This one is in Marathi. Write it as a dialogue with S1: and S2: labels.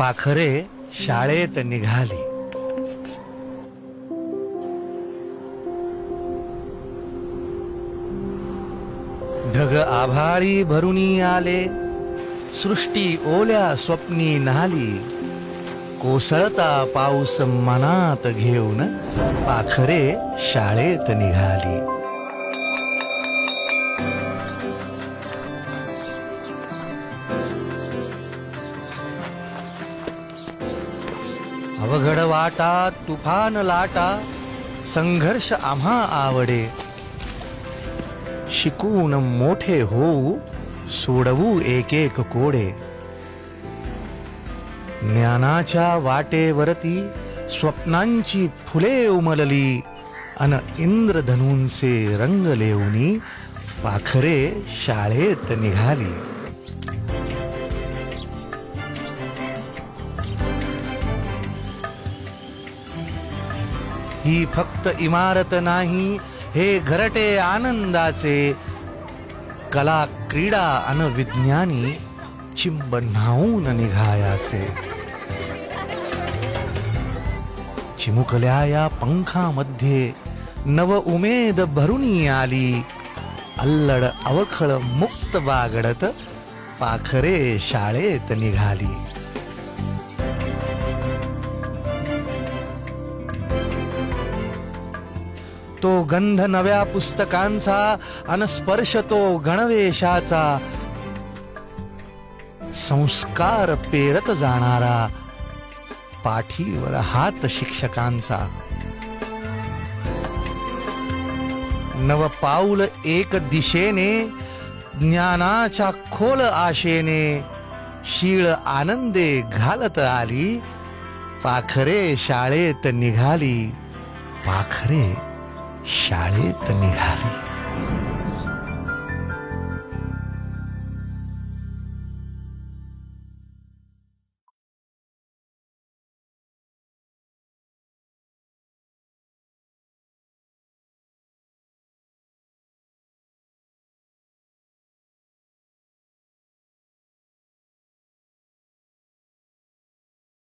S1: पाखरे शाळेत निघाली. ढग आभाळी भरुनी आले, सृष्टी ओल्या स्वप्नी न्हाली. कोसळता पाऊस मनात घेऊन पाखरे शाळेत निघाली. अवघड वाटा तुफान लाटा, संघर्ष आम्हा आवडे. शिकून मोठे होऊ, सोडवू एक एक कोडे. ज्ञानाच्या वाटेवरती स्वप्नांची फुले उमलली, अन इंद्रधनूंचे रंग लेवनी पाखरे शाळेत निघाली. ही फक्त इमारत नाही, हे घरटे आनंदाचे. कला क्रीडा अन विज्ञानी चिंब न्हाऊन निघायाचे. चिमुकल्या या पंखामध्ये नव उमेद भरुनी आली. अल्लड अवखळ मुक्त बागडत पाखरे शाळेत निघाली. तो गंध नव्या पुस्तकांचा, अनस्पर्श तो गणवेशाचा. संस्कार पेरत जाणारा, पाठीवर हात शिक्षकांचा. नव पाऊल एक दिशेने, ज्ञानाच्या खोल आशेने. शीळ आनंदे घालत आली, पाखरे शाळेत निघाली. पाखरे शाळेत निघाली.